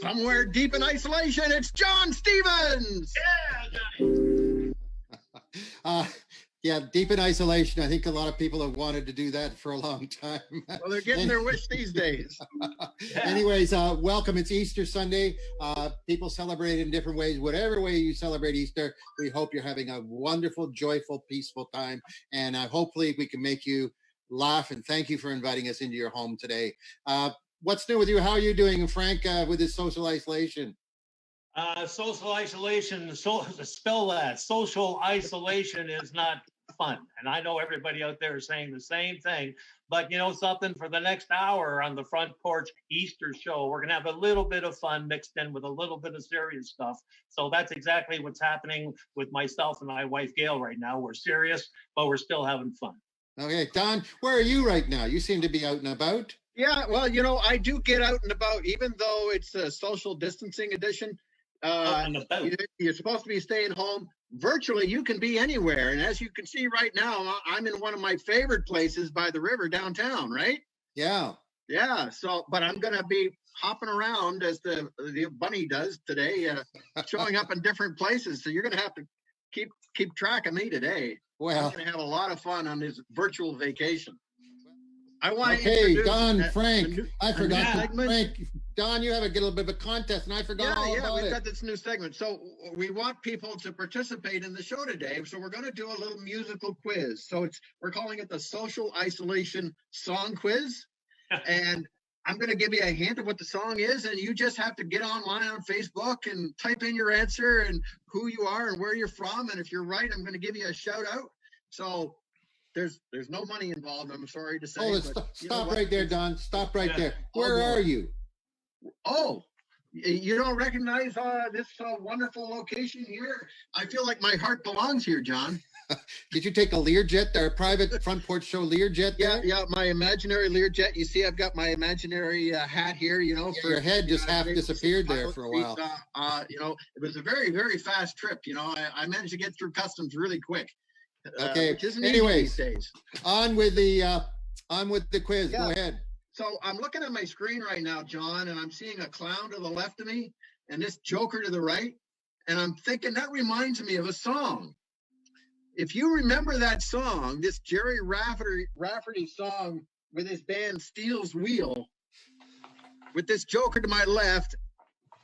Somewhere deep in isolation, it's John Stevens. Yeah, deep in isolation. I think a lot of people have wanted to do that for a long time. Well, they're getting their wish these days. Anyways, welcome. It's Easter Sunday. People celebrate in different ways. Whatever way you celebrate Easter, we hope you're having a wonderful, joyful, peaceful time. And hopefully we can make you laugh. And thank you for inviting us into your home today. What's new with you? How are you doing, Frank, with this social isolation? Social isolation, spell that. Social isolation is not fun. And I know everybody out there is saying the same thing. But you know something, for the next hour on the Front Porch Easter show, we're going to have a little bit of fun mixed in with a little bit of serious stuff. So that's exactly what's happening with myself and my wife, Gail, right now. We're serious, but we're still having fun. Okay, Don, where are you right now? You seem to be out and about. Yeah, well, you know, I do get out and about, even though it's a social distancing edition. You're supposed to be staying home. Virtually, you can be anywhere. And as you can see right now, I'm in one of my favorite places by the river downtown, right? Yeah. Yeah. So, but I'm going to be hopping around as the bunny does today, showing up in different places. So you're going to have to keep track of me today. Well, I'm going to have a lot of fun on this virtual vacation. I want to introduce Don, Frank. I forgot. Frank, Don, you have a little bit of a contest, and I forgot all about it. We've got this new segment. So we want people to participate in the show today. So we're going to do a little musical quiz. So we're calling it the Social Isolation Song Quiz. And I'm going to give you a hint of what the song is, and you just have to get online on Facebook and type in your answer and who you are and where you're from. And if you're right, I'm going to give you a shout out. So there's no money involved, I'm sorry to say. Oh, stop right there, Don. Stop right there. Where are you? Oh, you don't recognize this wonderful location here? I feel like my heart belongs here, John. Did you take a Learjet, our private Front Porch Show Learjet there? Yeah, my imaginary Learjet. You see, I've got my imaginary hat here, you know. Your head just half disappeared there for a while. You know, it was a very, very fast trip. You know, I managed to get through customs really quick. Okay. Anyways, on with the quiz. Yeah. Go ahead. So I'm looking at my screen right now, John, and I'm seeing a clown to the left of me and this joker to the right. And I'm thinking that reminds me of a song. If you remember that song, this Jerry Rafferty song with his band Steel's Wheel, with this joker to my left,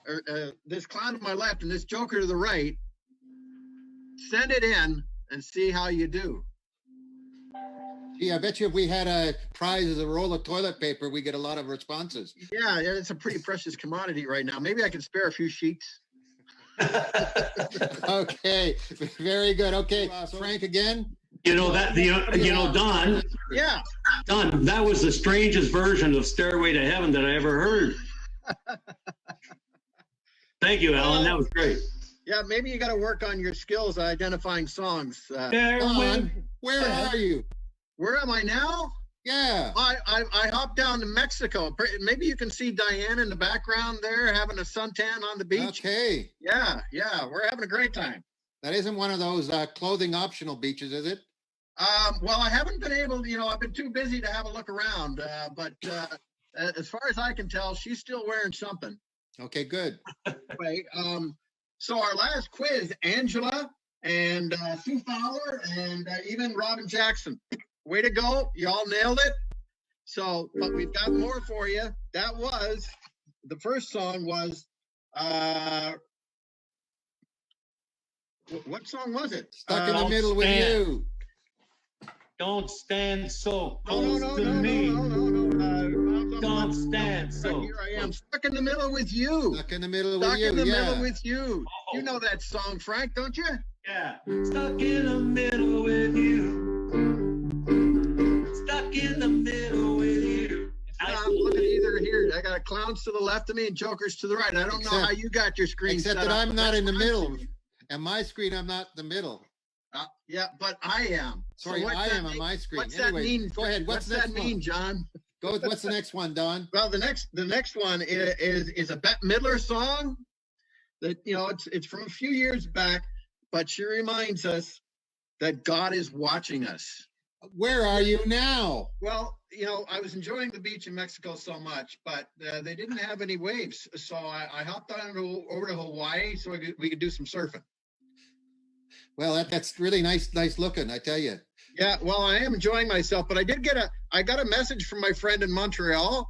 or this clown to my left and this joker to the right, send it in and see how you do. Yeah, I bet you if we had a prize as a roll of toilet paper, we get a lot of responses. Yeah, it's a pretty precious commodity right now. Maybe I can spare a few sheets. Okay, very good. Okay, Frank again. You know that Don. Yeah, Don. That was the strangest version of "Stairway to Heaven" that I ever heard. Thank you, Alan. That was great. Yeah, maybe you got to work on your skills at identifying songs. Don, where are you? Where am I now? Yeah. I hopped down to Mexico. Maybe you can see Diane in the background there having a suntan on the beach. Okay. Yeah. We're having a great time. That isn't one of those clothing optional beaches, is it? Well, I haven't been able to, I've been too busy to have a look around. But as far as I can tell, she's still wearing something. Okay, good. Anyway, so our last quiz, Angela and Sue Fowler and even Robin Jackson. Way to go. You all nailed it. So, but we've got more for you. That was, the first song was, what song was it? Stuck in the Middle with You. Don't stand so close to me. Don't stand so. Here I am, stuck in the middle with you. Stuck in the middle with you. Stuck in the middle with you. You know that song, Frank, don't you? Yeah. Stuck in the middle with you. Stuck in the middle with you. I'm looking either here. I got clowns to the left of me and jokers to the right. I don't know how you got your screen except set that up, I'm not in the middle. And my screen, I'm not in the middle. Yeah, but I am. Sorry, so I am on my screen. What's that mean? Go ahead. What's that mean, John? What's the next one, Don? Well, the next one is a Bette Midler song that it's from a few years back, but she reminds us that God is watching us. Where are you now? Well, I was enjoying the beach in Mexico so much, but they didn't have any waves. So I hopped over to Hawaii so we could do some surfing. Well, that's really nice looking, I tell you. Yeah, well, I am enjoying myself, but I got a message from my friend in Montreal.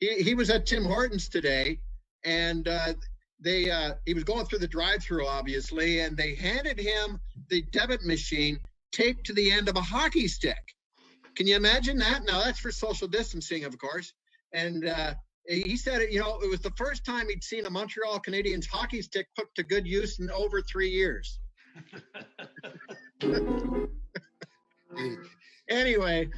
He was at Tim Hortons today, and he was going through the drive-through, obviously, and they handed him the debit machine taped to the end of a hockey stick. Can you imagine that? Now, that's for social distancing, of course. And he said, it was the first time he'd seen a Montreal Canadiens hockey stick put to good use in over 3 years. Anyway,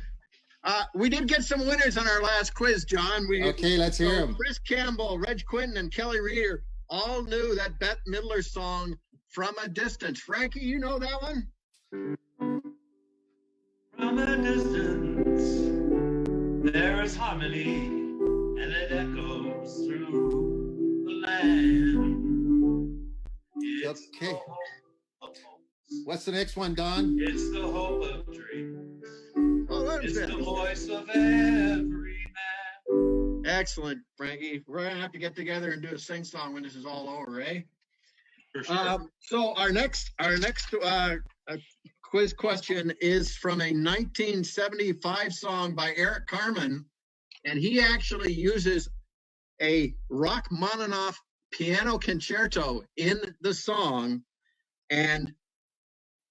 we did get some winners on our last quiz, John. Okay, let's hear them. Chris Campbell, Reg Quinton, and Kelly Reeder all knew that Bette Midler song, From a Distance. Frankie, you know that one? From a distance, there is harmony, and it echoes through the land. It's okay. What's the next one, Don? It's the hope of dreams. Oh, it's the voice of every man. Excellent, Frankie. We're gonna have to get together and do a sing song when this is all over, eh? For sure. So our next quiz question is from a 1975 song by Eric Carmen, and he actually uses a Rachmaninoff piano concerto in the song. And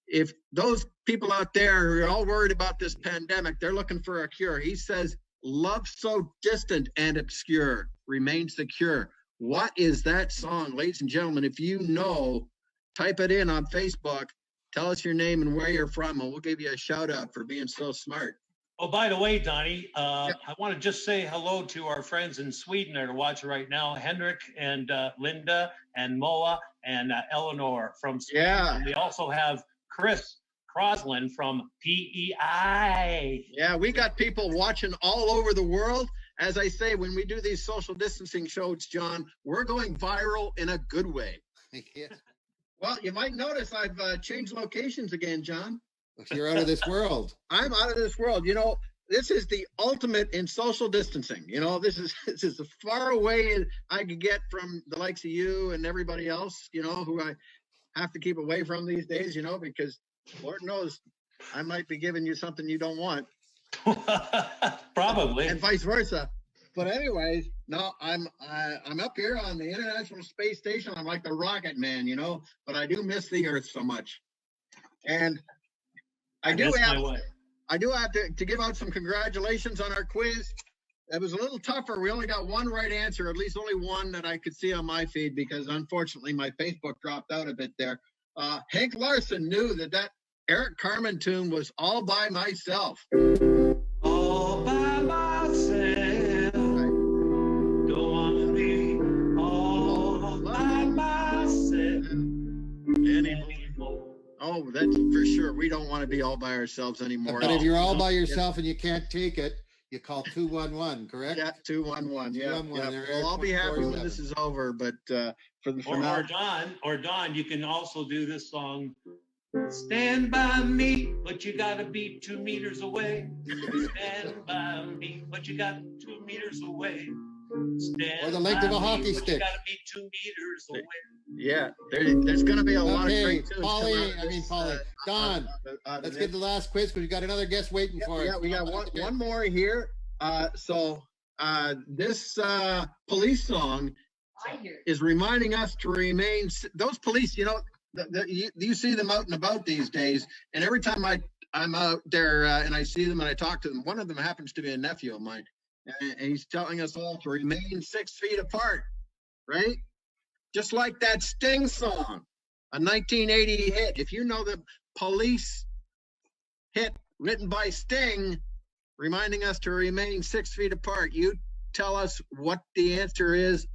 if those people out there are all worried about this pandemic, they're looking for a cure. He says, "Love so distant and obscure remains the cure." What is that song, ladies and gentlemen? If you know, type it in on Facebook. Tell us your name and where you're from, and we'll give you a shout out for being so smart. Oh, by the way, Donnie, I want to just say hello to our friends in Sweden that are watching right now, Henrik and Linda and Moa and Eleanor from Sweden. Yeah. And we also have Chris Crosland from PEI. Yeah, we got people watching all over the world. As I say, when we do these social distancing shows, John, we're going viral in a good way. Yeah. Well, you might notice I've changed locations again, John. You're out of this world. I'm out of this world. This is the ultimate in social distancing. This is as far away as I could get from the likes of you and everybody else, who I have to keep away from these days, because Lord knows I might be giving you something you don't want. Probably. And vice versa. But anyways, no, I'm up here on the International Space Station. I'm like the rocket man, but I do miss the Earth so much. And I do have to give out some congratulations on our quiz. It was a little tougher. We only got one right answer, at least only one that I could see on my feed, because unfortunately my Facebook dropped out a bit there. Hank Larson knew that Eric Carmen tune was All By Myself. All by myself. Don't want to be all by myself anymore. Oh, that's for sure. We don't want to be all by ourselves anymore. But if you're all by yourself and you can't take it, you call 211, correct? Yeah, 211. Yeah. 211. Yeah. Well, I'll be happy when this is over, but for now. Or Don, you can also do this song. Stand by me, but you gotta be 2 meters away. Stand by me, but you got 2 meters away. Stand or the length of a hockey stick. You gotta be 2 meters away. Yeah, there's going to be a lot of great tunes. Paulie, Don, let's get the last quiz because we got another guest waiting for us. Yeah, we got one more here. This police song is reminding us to remain. Those police, you see them out and about these days, and every time I'm out there and I see them and I talk to them, one of them happens to be a nephew of mine, and he's telling us all to remain 6 feet apart, right? Just like that Sting song, a 1980 hit. If you know the police hit written by Sting, reminding us to remain 6 feet apart, you tell us what the answer is